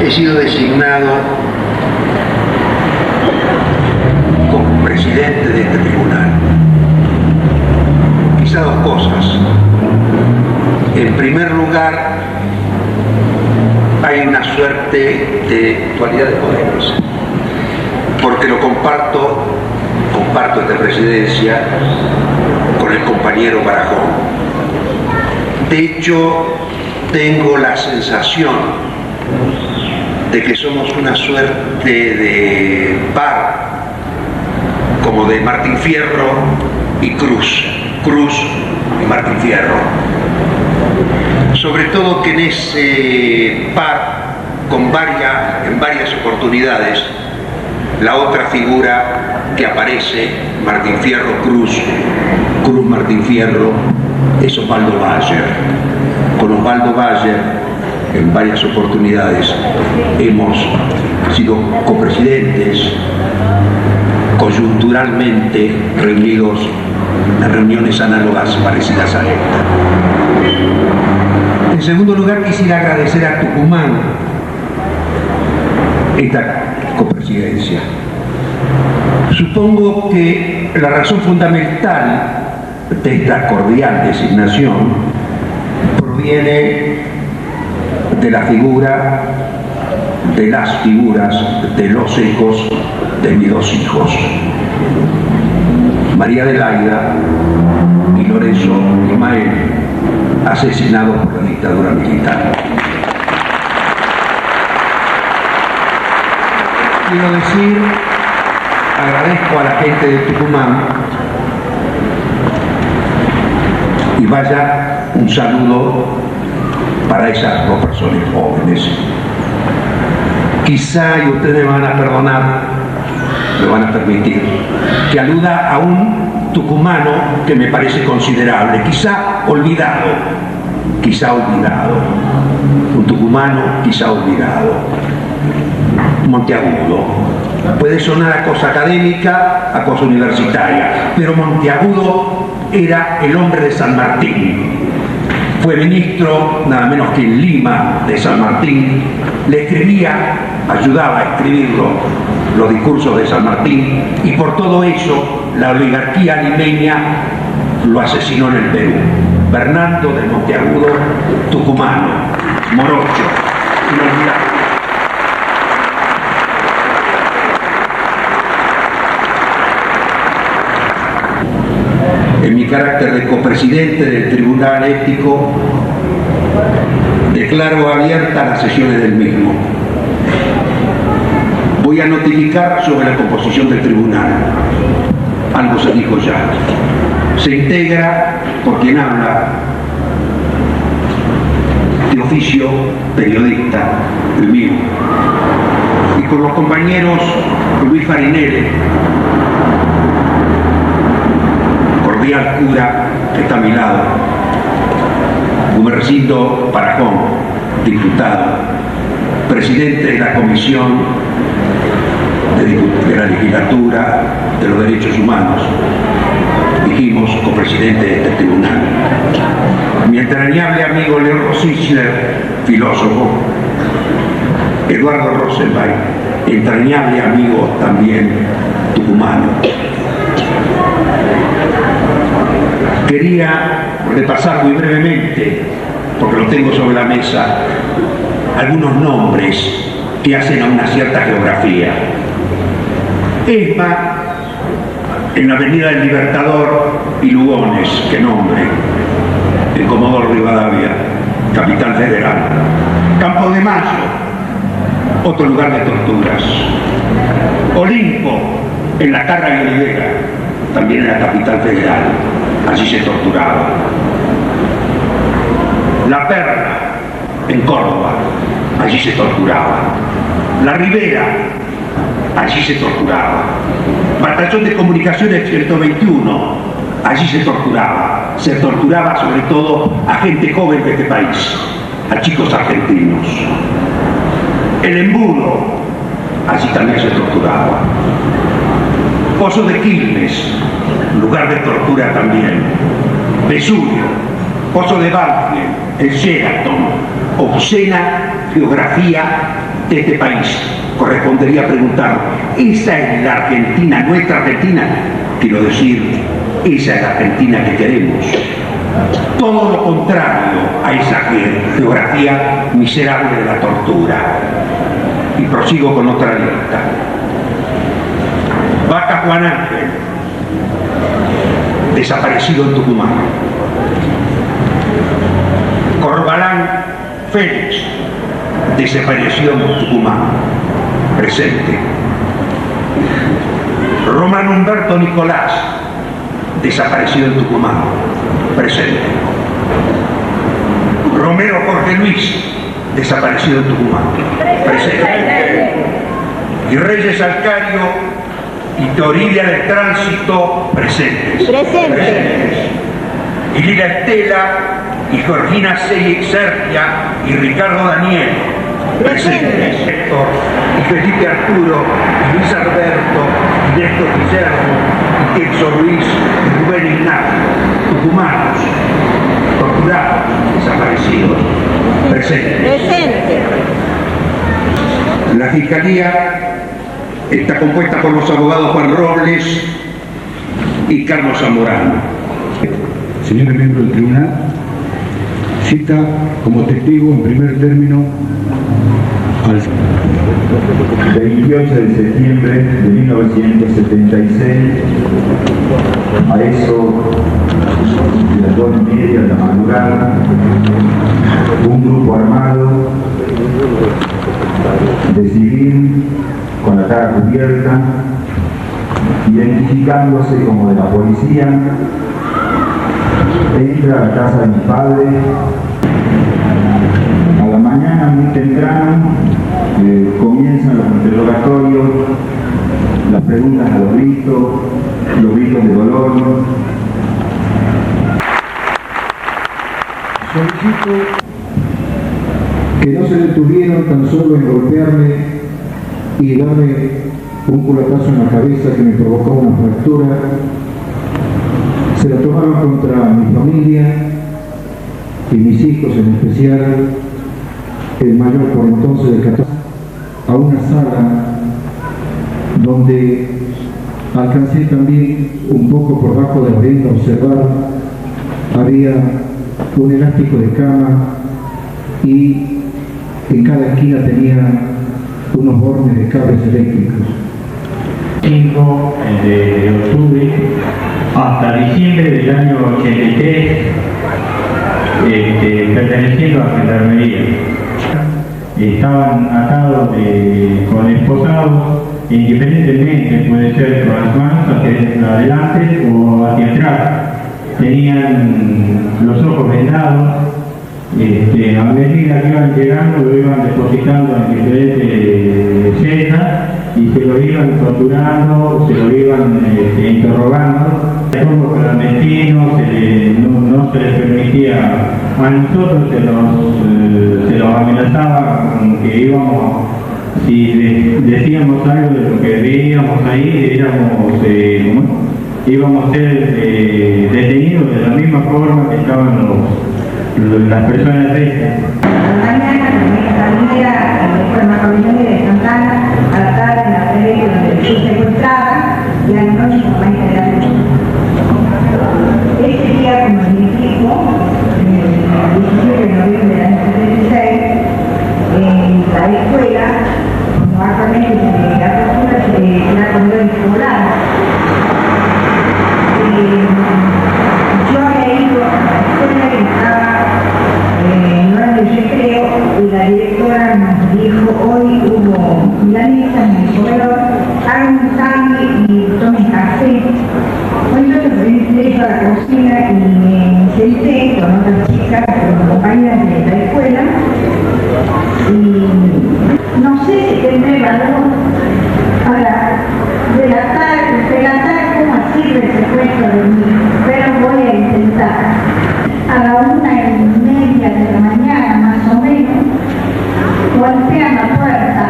he sido designado como presidente de este tribunal. Quizá dos cosas. En primer lugar, hay una suerte de dualidad de poderes, porque lo comparto esta presidencia con el compañero Barajón. De hecho, tengo la sensación de que somos una suerte de par, como de Martín Fierro y Cruz y Martín Fierro. Sobre todo que en ese par, en varias oportunidades, la otra figura que aparece, Martín Fierro, Cruz Martín Fierro, es Osvaldo Bayer. Con Osvaldo Bayer, en varias oportunidades, hemos sido copresidentes, coyunturalmente reunidos en reuniones análogas parecidas a esta. En segundo lugar, quisiera agradecer a Tucumán esta copresidencia. Supongo que la razón fundamental de esta cordial designación proviene de la figura, de las figuras, de los hijos de mis dos hijos, María Adelaida y Lorenzo Ismael, asesinados por la dictadura militar. Quiero decir, agradezco a la gente de Tucumán y vaya un saludo para esas dos personas jóvenes. Quizá, y ustedes me van a perdonar, me van a permitir, que aluda a un tucumano que me parece considerable, quizá olvidado, un tucumano quizá olvidado, Monteagudo. Puede sonar a cosa académica, a cosa universitaria, pero Monteagudo era el hombre de San Martín. Fue ministro, nada menos que en Lima, de San Martín. Le escribía, ayudaba a escribirlo, los discursos de San Martín, y por todo eso la oligarquía limeña lo asesinó en el Perú. Bernardo de Monteagudo, tucumano, morocho, inolvidable. En mi carácter de copresidente del Tribunal Ético, declaro abiertas las sesiones del mismo. Voy a notificar sobre la composición del tribunal. Algo se dijo ya. Se integra por quien habla, de oficio periodista, el mío, y por los compañeros Luis Farinelli, cordial cura que está a mi lado, Gumercindo Barajón, diputado, presidente de la Comisión de la Legislatura de los Derechos Humanos, dijimos, copresidente de este tribunal. Mi entrañable amigo León Rosichner, filósofo, Eduardo Rosenberg, entrañable amigo también tucumano. Quería repasar muy brevemente, porque lo tengo sobre la mesa, algunos nombres que hacen a una cierta geografía. ESMA, en la Avenida del Libertador y Lugones, qué nombre, en Comodoro Rivadavia, capital federal. Campo de Mayo, otro lugar de torturas. Olimpo, en la Carra y Olivera, también en la capital federal, allí se torturaba. La Perla, en Córdoba, allí se torturaba. La Ribera, allí se torturaba. Batallón de Comunicaciones 121, allí se torturaba. Se torturaba sobre todo a gente joven de este país, a chicos argentinos. El Embudo, allí también se torturaba. Pozo de Quilmes, lugar de tortura también. Vesubio, Pozo de Banfield, el Sheraton, obscena geografía de este país. Correspondería preguntar, ¿esa es la Argentina, nuestra Argentina? Quiero decir, esa es la Argentina que queremos. Todo lo contrario a esa geografía miserable de la tortura. Y prosigo con otra lista. Vaca Juan Ángel, desaparecido en Tucumán. Corbalán Félix, desapareció en Tucumán, presente. Román Humberto Nicolás, desaparecido en Tucumán, presente. Romero Jorge Luis, desaparecido en Tucumán, presente. Y Reyes Alcario y Torilia del Tránsito, presentes. Presentes. Y Lila Estela y Georgina Sergia y Ricardo Daniel, presentes. Héctor y Felipe Arturo y Luis Alberto y Néstor Guillermo y Kenzo Luis y Rubén Ignacio, tucumanos, torturados, desaparecidos, presentes. Presente. La Fiscalía está compuesta por los abogados Juan Robles y Carlos Zamorano. Señores miembros del tribunal, cita como testigo en primer término al 28 de septiembre de 1976, a eso de las 2:30 de la madrugada, un grupo armado de civil con la cara cubierta, identificándose como de la policía, entra a la casa de mi padre. A la mañana, muy temprano, comienzan los interrogatorios, las preguntas a los gritos de dolor. solicito que no se detuvieron tan solo en golpearme y darme un culatazo en la cabeza que me provocó una fractura. Se la tomaron contra mi familia y mis hijos, en especial el mayor por entonces de 14, a una sala donde alcancé también un poco por bajo de la venda a observar. Había un elástico de cama y en cada esquina tenía unos bornes de cables eléctricos. 5 de octubre hasta diciembre del año 83, perteneciendo a Gendarmería. Estaban atados con esposados, independientemente, puede ser con las manos hacia adelante o hacia atrás. Tenían los ojos vendados. A medida que iban llegando, lo iban depositando en diferentes celdas y se lo iban torturando, se lo iban interrogando. De forma clandestina, no se les permitía, a nosotros se los amenazaba con que íbamos, si decíamos algo de lo que veíamos ahí, íbamos a ser detenidos de la misma forma que estaban las personas de esta. Mañana salía por la familia de Santana, a la tarde en la feria donde fui secuestrada y a la noche con maestra de la noche. Ese día, como les explico, el 17 de noviembre del año 76, en la escuela, como actualmente la profesora se la comió escolar. Yo había ido a la escuela y estaba en hora del recreo y la directora nos dijo: hoy hubo milanesas en el comedor, hagan un sándwich y tomen café. Entonces entré a la cocina y me senté con otras chicas, con compañeras de la escuela, y no sé si tendré valor para relatar cómo ha sido el secuestro de mí, pero voy a intentar. A la 1:30 de la mañana, más o menos, golpean la puerta.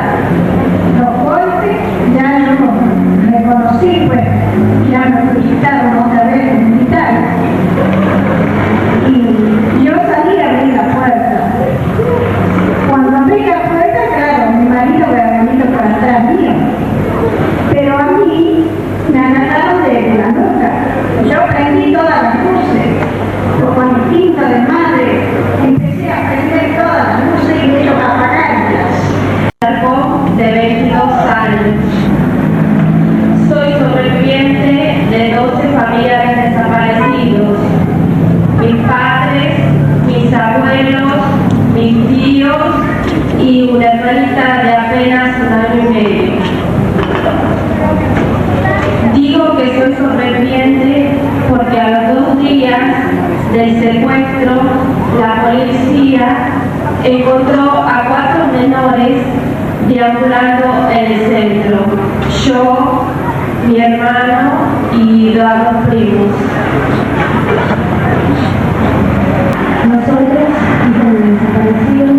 Los golpes ya no reconocí, pues ya me felicitaron otra vez los militares. Y yo salí a abrir la puerta. Cuando abrí la una hermanita de apenas 1 año y medio. Digo que soy sobreviviente porque a los 2 días del secuestro, la policía encontró a 4 menores deambulando en el centro. Yo, mi hermano y 2 primos. Nosotros, hijos de desaparecidos,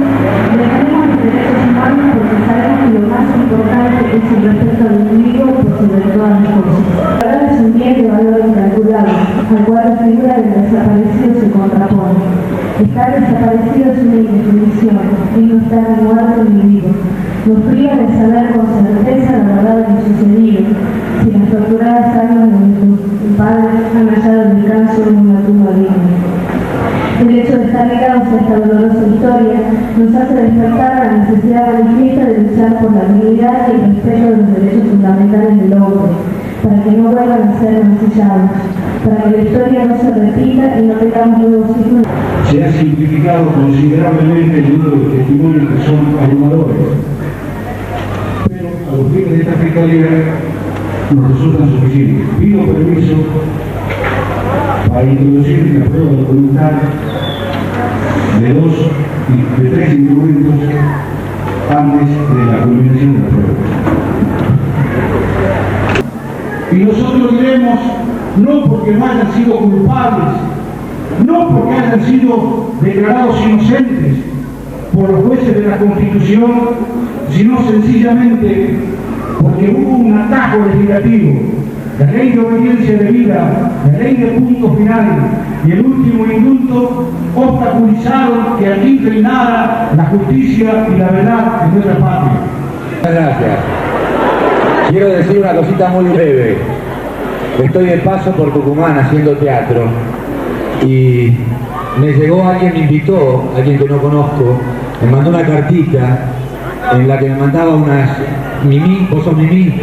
defendemos los derechos humanos porque sabemos que lo más importante es el respeto al individuo por sobre todas las cosas. La verdad es un bien de valor incalculable, al cual la figura del desaparecido se contrapone. Estar desaparecido es una indefinición, y no estar ni muerto ni vivo. Nos priva de saber con certeza la verdad de lo sucedido, si las torturadas almas de nuestros padres han hallado descanso en una tumba digna. El hecho de estar ligados a esta dolorosa historia nos hace despertar la necesidad manifiesta de luchar por la dignidad y el respeto de los derechos fundamentales del hombre, para que no vuelvan a ser mancillados, para que la historia no se repita y no tengamos nuevos signos. Se ha simplificado considerablemente el número de testimonios que son abrumadores, pero a los fines de esta fiscalía nos resultan suficientes. Pido permiso para introducir la prueba documental de 3 instrumentos antes de la culminación de la prueba. Y nosotros diremos, no porque no hayan sido culpables, no porque hayan sido declarados inocentes por los jueces de la Constitución, sino sencillamente porque hubo un atajo legislativo, la ley de obediencia debida, la ley de punto final y el último indulto obstaculizaron que aquí reinara la justicia y la verdad en nuestra patria. Muchas gracias. Quiero decir una cosita muy breve. Estoy de paso por Tucumán haciendo teatro y me llegó alguien, me invitó, alguien que no conozco, me mandó una cartita en la que me mandaba unas Mimi, ¿vos sos Mimi?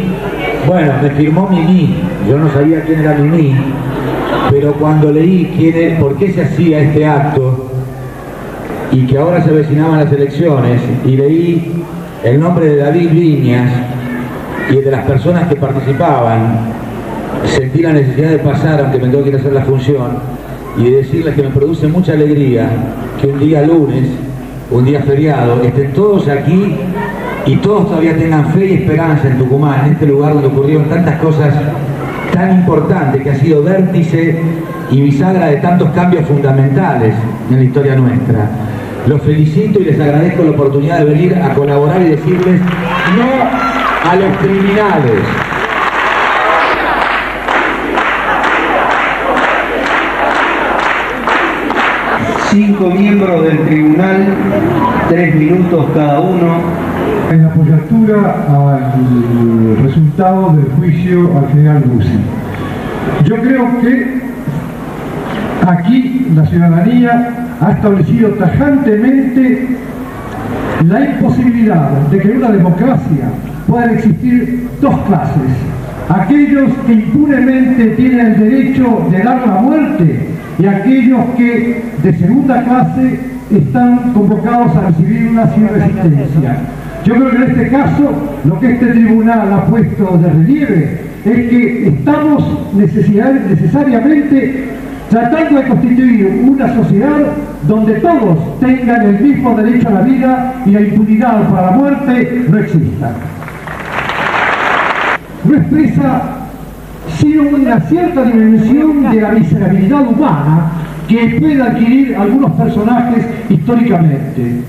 Bueno, me firmó Mimi, yo no sabía quién era Mimi, pero cuando leí por qué se hacía este acto y que ahora se avecinaban las elecciones y leí el nombre de David Viñas y de las personas que participaban, sentí la necesidad de pasar, aunque me tengo que ir a hacer la función, y de decirles que me produce mucha alegría que un día lunes, un día feriado, estén todos aquí y todos todavía tengan fe y esperanza en Tucumán, en este lugar donde ocurrieron tantas cosas tan importantes, que ha sido vértice y bisagra de tantos cambios fundamentales en la historia nuestra. Los felicito y les agradezco la oportunidad de venir a colaborar y decirles no a los criminales. Cinco miembros del tribunal, 3 minutos cada uno. En la coyuntura al resultado del juicio al general Bussi. Yo creo que aquí la ciudadanía ha establecido tajantemente la imposibilidad de que en una democracia puedan existir 2 clases. Aquellos que impunemente tienen el derecho de dar la muerte y aquellos que de segunda clase están convocados a recibir una sin resistencia. Yo creo que en este caso lo que este tribunal ha puesto de relieve es que estamos necesariamente tratando de constituir una sociedad donde todos tengan el mismo derecho a la vida y la impunidad para la muerte no exista. No expresa sino una cierta dimensión de la miserabilidad humana que pueden adquirir algunos personajes históricamente.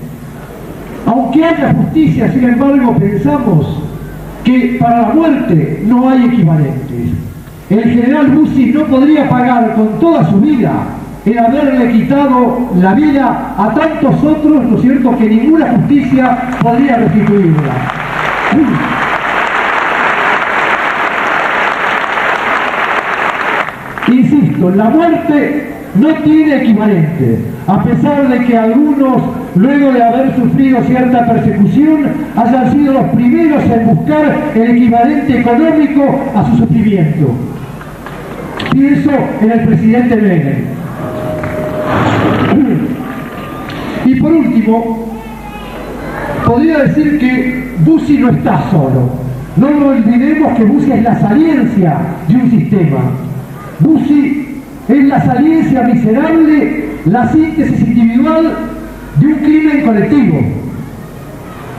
Aunque haya justicia, sin embargo, pensamos que para la muerte no hay equivalentes. El general Bussi no podría pagar con toda su vida el haberle quitado la vida a tantos otros, ¿no es cierto?, que ninguna justicia podría restituirla. Insisto, la muerte no tiene equivalente, a pesar de que algunos, luego de haber sufrido cierta persecución, hayan sido los primeros en buscar el equivalente económico a su sufrimiento. Pienso en el presidente Menem. Y por último, podría decir que Bussi no está solo. No olvidemos que Bussi es la saliencia de un sistema. Bussi es la saliencia miserable, la síntesis individual de un crimen colectivo.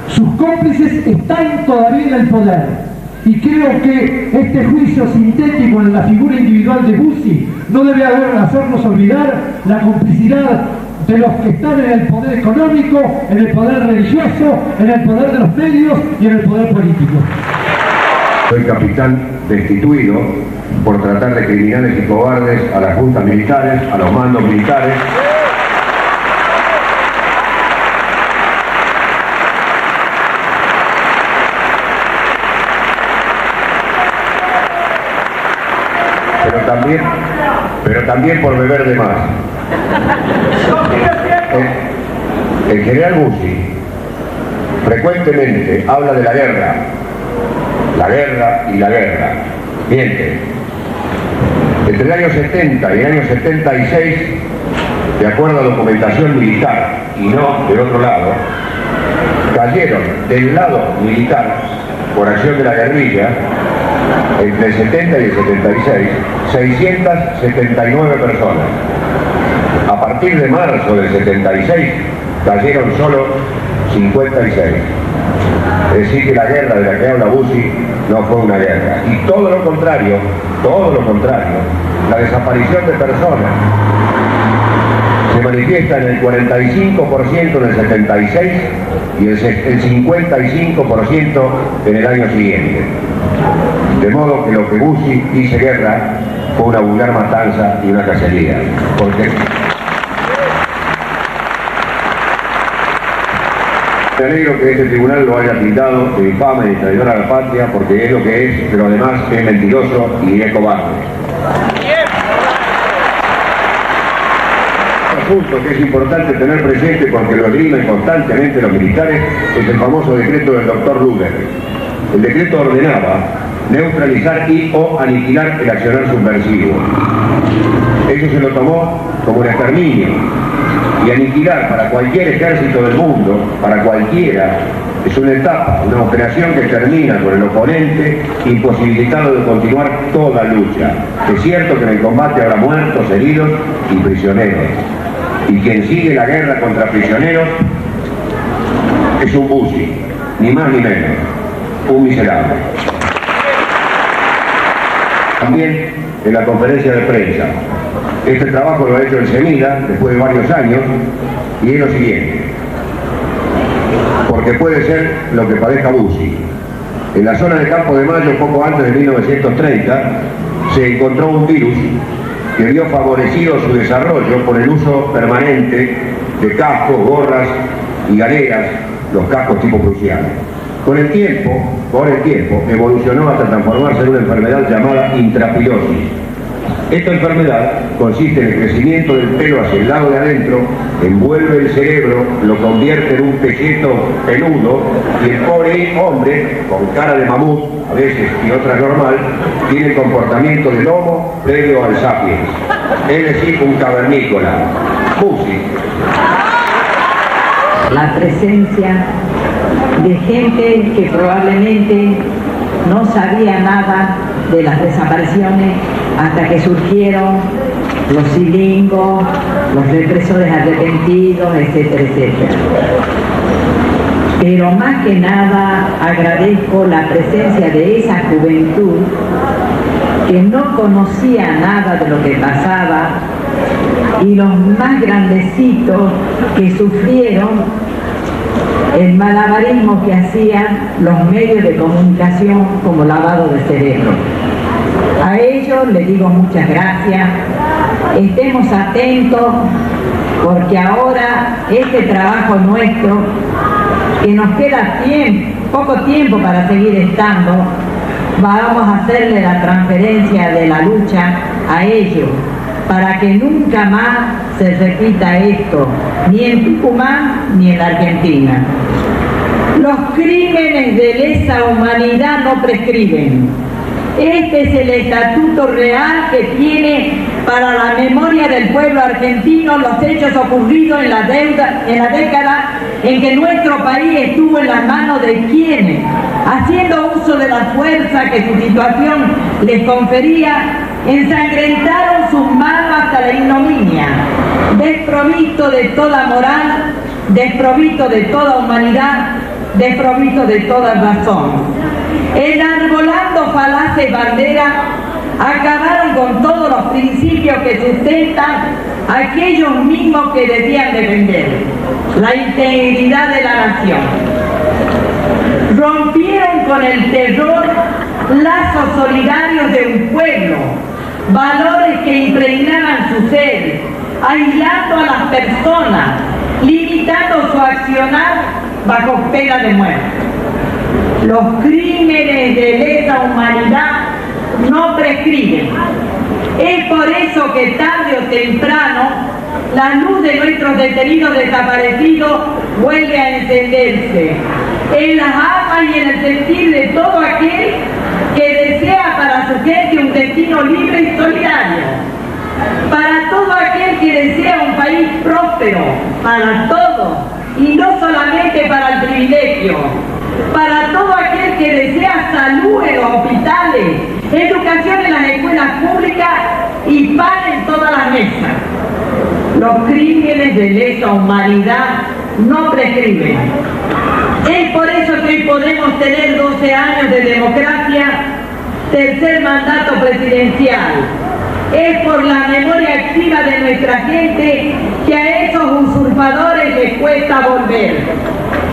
Sus cómplices están todavía en el poder. Y creo que este juicio sintético en la figura individual de Bussi no debe hacernos olvidar la complicidad de los que están en el poder económico, en el poder religioso, en el poder de los medios y en el poder político. Soy capitán destituido por tratar de criminales y cobardes a las juntas militares, a los mandos militares. Pero también por beber de más. El general Bussi frecuentemente habla de la guerra y la guerra. Miente. Entre el año 70 y el año 76, de acuerdo a documentación militar y no del otro lado, cayeron del lado militar por acción de la guerrilla entre el 70 y el 76, 679 personas. A partir de marzo del 76, cayeron solo 56. Es decir, que la guerra de la que habla Bussi no fue una guerra. Y todo lo contrario, la desaparición de personas se manifiesta en el 45% en el 76 y el 55% en el año siguiente. De modo que lo que Bussi dice guerra fue una vulgar matanza y una cacería. Porque me alegro que este tribunal lo haya tildado de infame y traidor a la patria, porque es lo que es, pero además es mentiroso y es cobarde. Un punto que es importante tener presente, porque lo esgrimen constantemente los militares, es el famoso decreto del doctor Luder. El decreto ordenaba neutralizar y o aniquilar el accionar subversivo. Eso se lo tomó como un exterminio. Y aniquilar para cualquier ejército del mundo, para cualquiera, es una etapa, una operación que termina con el oponente imposibilitado de continuar toda lucha. Es cierto que en el combate habrá muertos, heridos y prisioneros. Y quien sigue la guerra contra prisioneros es un Bussi, ni más ni menos, un miserable. También en la conferencia de prensa. Este trabajo lo ha hecho el CEMIDA después de varios años y es lo siguiente. Porque puede ser lo que padezca Bussi. En la zona de Campo de Mayo, poco antes de 1930, se encontró un virus que vio favorecido su desarrollo por el uso permanente de cascos, gorras y galeras, los cascos tipo prusiano. Con el tiempo, evolucionó hasta transformarse en una enfermedad llamada intrapilosis. Esta enfermedad consiste en el crecimiento del pelo hacia el lado de adentro, envuelve el cerebro, lo convierte en un pelleto peludo y el pobre hombre, con cara de mamut, a veces y otras normal, tiene el comportamiento del homo previo al sapiens, es decir, un cavernícola. Bussi. La presencia de gente que probablemente no sabía nada de las desapariciones hasta que surgieron los cilingos, los represores arrepentidos, etcétera, etcétera. Pero más que nada agradezco la presencia de esa juventud que no conocía nada de lo que pasaba y los más grandecitos que sufrieron el malabarismo que hacían los medios de comunicación como lavado de cerebro. A ellos les digo muchas gracias, estemos atentos porque ahora este trabajo nuestro, que nos queda poco tiempo para seguir estando, vamos a hacerle la transferencia de la lucha a ellos para que nunca más se repita esto, ni en Tucumán ni en la Argentina. Los crímenes de lesa humanidad no prescriben. Este es el estatuto real que tiene para la memoria del pueblo argentino los hechos ocurridos en la década en que nuestro país estuvo en las manos de quienes, haciendo uso de la fuerza que su situación les confería, ensangrentaron sus manos hasta la ignominia, desprovisto de toda moral, desprovisto de toda humanidad, desprovisto de toda razón. Enarbolando falaces banderas, acabaron con todos los principios que sustentan aquellos mismos que decían defender la integridad de la nación. Rompieron con el terror lazos solidarios de un pueblo, valores que impregnaban su ser, aislando a las personas, limitando su accionar bajo pena de muerte. Los crímenes de lesa humanidad no prescriben. Es por eso que tarde o temprano la luz de nuestros detenidos desaparecidos vuelve a encenderse en las almas y en el sentir de todo aquel que desea para su gente un destino libre y solidario, para todo aquel que desea un país próspero para todos y no solamente para el privilegio, para todo aquel que desea salud en los hospitales, educación en las escuelas públicas y pan en todas las mesas. Los crímenes de lesa humanidad no prescriben. Es por eso que hoy podemos tener 12 años de democracia, tercer mandato presidencial. Es por la memoria activa de nuestra gente que a esos usurpadores les cuesta volver.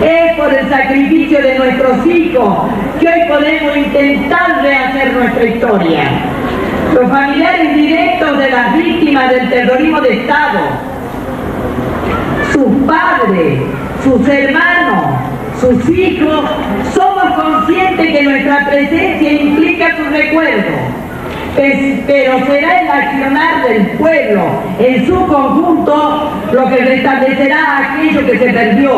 Es por el sacrificio de nuestros hijos que hoy podemos intentar rehacer nuestra historia. Los familiares directos de las víctimas del terrorismo de Estado, sus padres, sus hermanos, sus hijos, somos conscientes que nuestra presencia implica su recuerdo. Pero será el accionar del pueblo en su conjunto lo que restablecerá aquello que se perdió,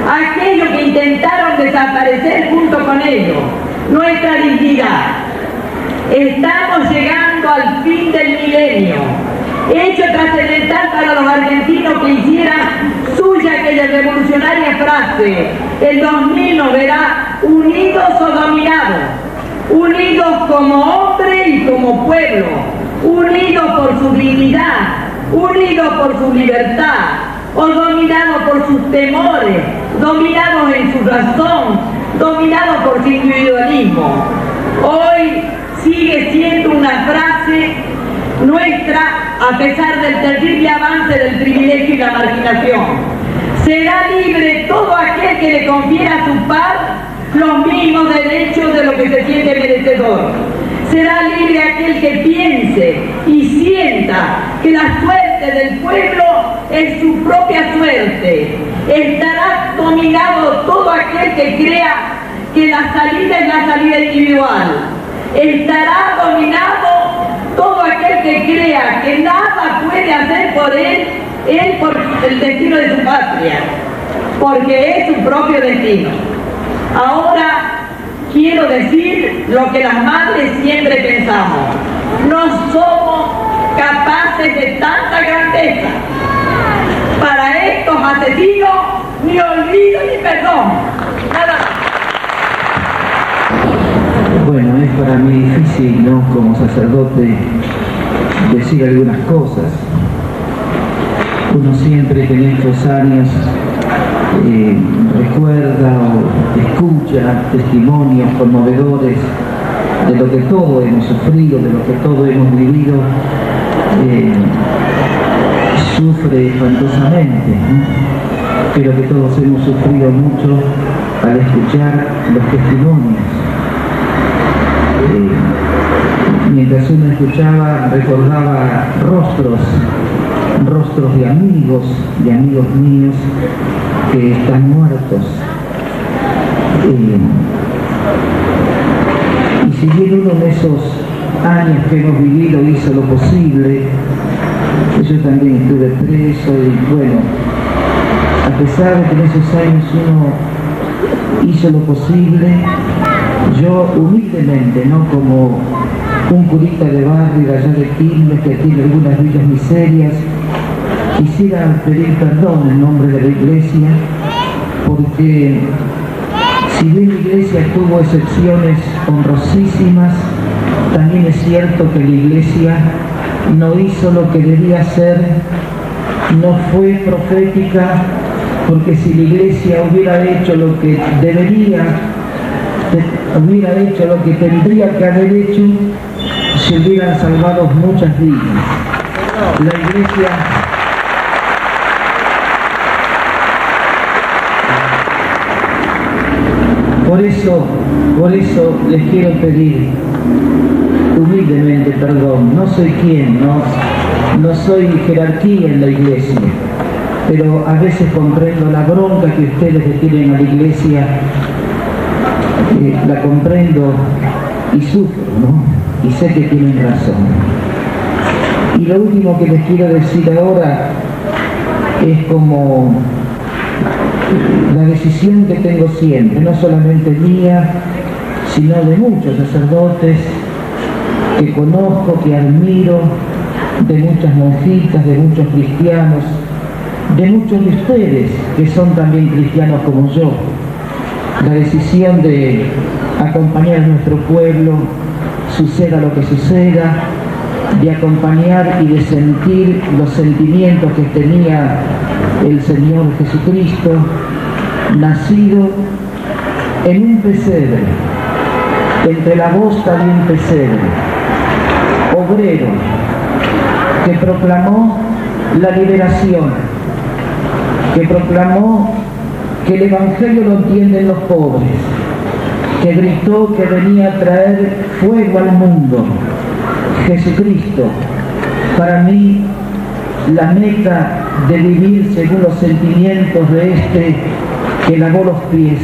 aquello que intentaron desaparecer junto con ellos, nuestra dignidad. Estamos llegando al fin del milenio, hecho trascendental para los argentinos que hicieran suya aquella revolucionaria frase: el 2000 nos verá unidos o dominados. Unidos como hombre y como pueblo, unidos por su dignidad, unidos por su libertad, o dominados por sus temores, dominados en su razón, dominados por su individualismo. Hoy sigue siendo una frase nuestra a pesar del terrible avance del privilegio y la marginación. Será libre todo aquel que le confiera a su par los mismos derechos de lo que se siente merecedor. Será libre aquel que piense y sienta que la suerte del pueblo es su propia suerte. Estará dominado todo aquel que crea que la salida es la salida individual. Estará dominado todo aquel que crea que nada puede hacer por él por el destino de su patria, porque es su propio destino. Ahora quiero decir lo que las madres siempre pensamos: no somos capaces de tanta grandeza. Para estos asesinos ni olvido ni perdón. Nada más. Bueno, es para mí difícil, ¿no?, como sacerdote, decir algunas cosas. Uno siempre que en estos años recuerda o escucha testimonios conmovedores de lo que todos hemos sufrido, de lo que todos hemos vivido, sufre espantosamente, ¿no? Creo que todos hemos sufrido mucho al escuchar los testimonios. Mientras uno escuchaba, recordaba rostros de amigos míos que están muertos. Y si bien uno de esos años que hemos vivido hizo lo posible, yo también estuve preso y bueno, a pesar de que en esos años uno hizo lo posible, yo humildemente, no como un curita de barrio allá de Quilmes que tiene algunas villas miserias. Quisiera pedir perdón en nombre de la Iglesia, porque si bien la Iglesia tuvo excepciones honrosísimas, también es cierto que la Iglesia no hizo lo que debía hacer, no fue profética, porque si la Iglesia hubiera hecho lo que debería, hubiera hecho lo que tendría que haber hecho, se hubieran salvado muchas vidas. La Iglesia por eso les quiero pedir humildemente perdón. No soy quien, no soy jerarquía en la Iglesia, pero a veces comprendo la bronca que ustedes le tienen a la Iglesia, la comprendo y sufro, ¿no? Y sé que tienen razón. Y lo último que les quiero decir ahora es como la decisión que tengo siempre, no solamente mía, sino de muchos sacerdotes que conozco, que admiro, de muchas monjitas, de muchos cristianos, de muchos de ustedes que son también cristianos como yo. La decisión de acompañar a nuestro pueblo, suceda lo que suceda, de acompañar y de sentir los sentimientos que tenía el Señor Jesucristo, nacido en un pesebre, entre la bosta de un pesebre, obrero, que proclamó la liberación, que proclamó que el Evangelio lo entienden los pobres, que gritó que venía a traer fuego al mundo. Jesucristo, para mí, la meta de vivir según los sentimientos de este que lavó los pies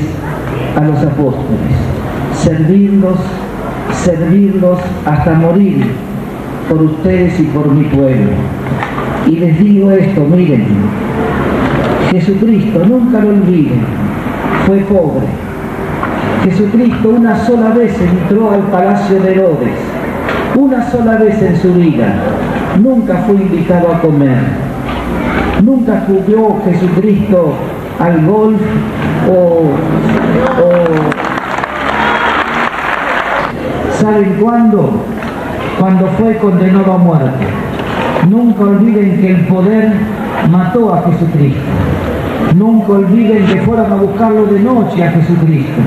a los apóstoles, servirlos hasta morir por ustedes y por mi pueblo. Y les digo esto, miren, Jesucristo, nunca lo olviden, fue pobre. Jesucristo una sola vez entró al palacio de Herodes, una sola vez en su vida, nunca fue invitado a comer, nunca jugó Jesucristo al golf ¿saben cuándo? Cuando fue condenado a muerte. Nunca olviden que el poder mató a Jesucristo. Nunca olviden que fueron a buscarlo de noche a Jesucristo.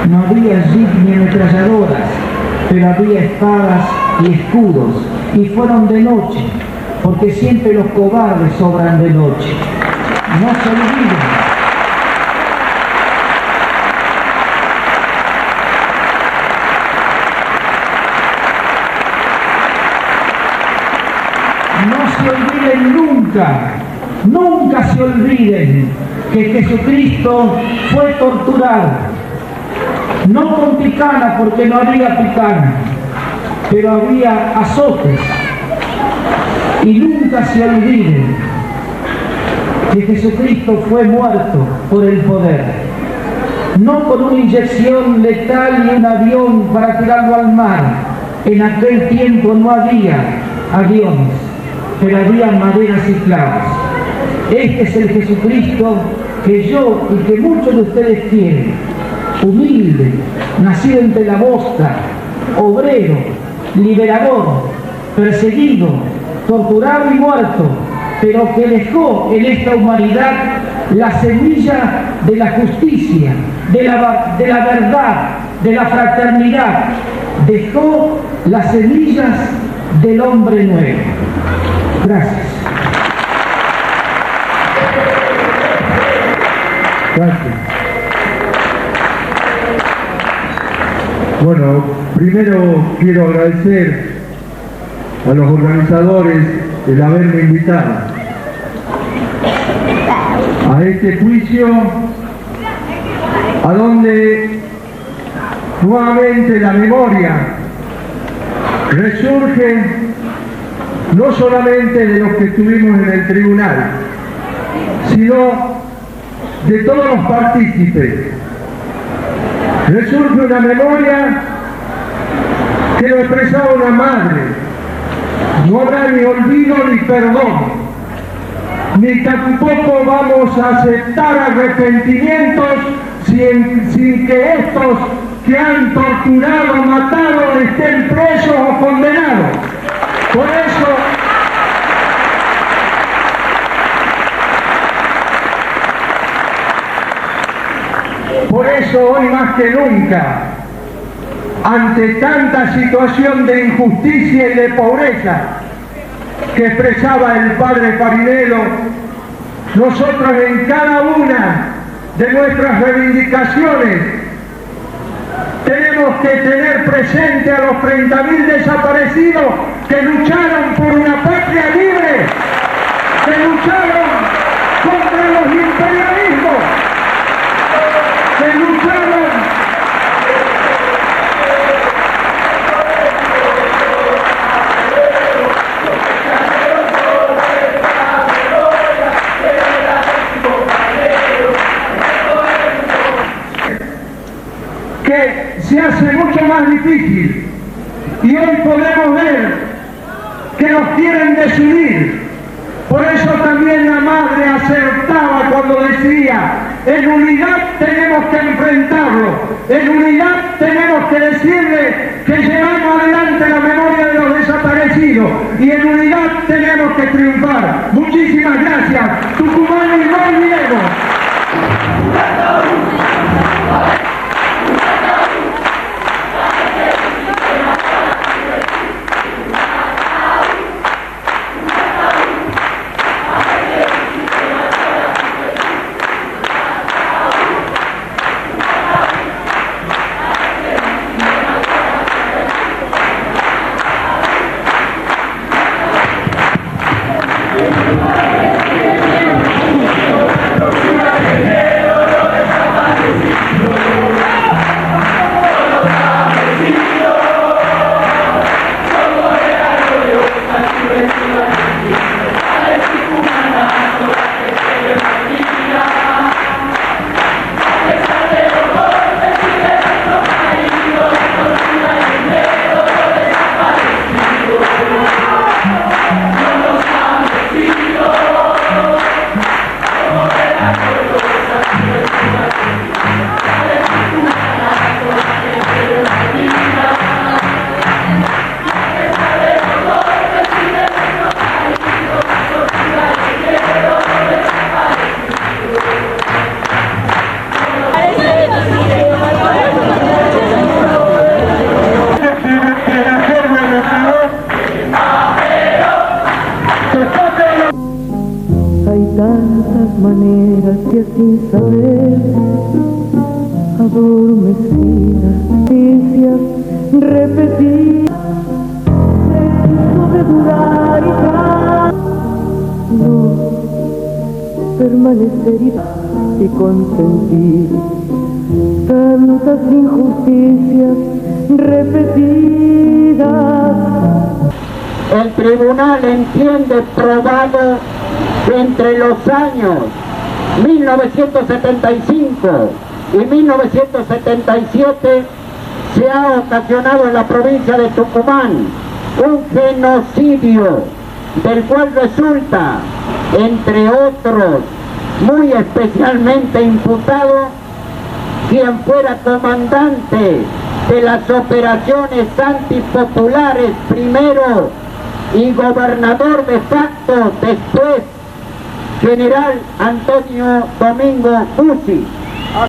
No había jeep ni ametralladoras, pero había espadas y escudos, y fueron de noche, porque siempre los cobardes obran de noche. No se olviden. No se olviden nunca se olviden que Jesucristo fue torturado, no con picana porque no había picana, pero había azotes. Y nunca se olviden que Jesucristo fue muerto por el poder, no con una inyección letal y un avión para tirarlo al mar. En aquel tiempo no había aviones, pero había maderas y clavos. Este es el Jesucristo que yo y que muchos de ustedes quieren, humilde, nacido entre la bosta, obrero, liberador, perseguido, torturado y muerto, pero que dejó en esta humanidad la semilla de la justicia, de la verdad, de la fraternidad. Dejó las semillas del hombre nuevo. Gracias. Gracias. Bueno, primero quiero agradecer a los organizadores el haberme invitado a este juicio, a donde nuevamente la memoria resurge no solamente de los que estuvimos en el tribunal, sino de todos los partícipes. Resurge una memoria que lo expresaba una madre. No habrá ni olvido ni perdón, ni tampoco vamos a aceptar arrepentimientos sin que estos que han torturado, matado, estén presos o condenados. Por eso hoy más que nunca, ante tanta situación de injusticia y de pobreza que expresaba el padre Farinello, nosotros en cada una de nuestras reivindicaciones tenemos que tener presente a los 30.000 desaparecidos que lucharon por una patria libre, que lucharon contra los imperialismos, que lucharon que se hace mucho más difícil, y hoy podemos ver que nos quieren desunir. Por eso también la madre acertaba cuando decía: en unidad tenemos que enfrentarlo, en unidad tenemos que decirle que llevamos adelante la memoria de los desaparecidos, y en unidad tenemos que triunfar. Muchísimas gracias, Tucumán, y no olvidemos. maneras que sin saber, adormecidas, noticias repetidas, esto de durar y ya no permanecer y consentir tantas injusticias repetidas. El tribunal entiende probado que entre los años 1975 y 1977 se ha ocasionado en la provincia de Tucumán un genocidio, del cual resulta, entre otros, muy especialmente imputado quien fuera comandante de las operaciones antipopulares primero y gobernador de facto después, general Antonio Domingo Bussi.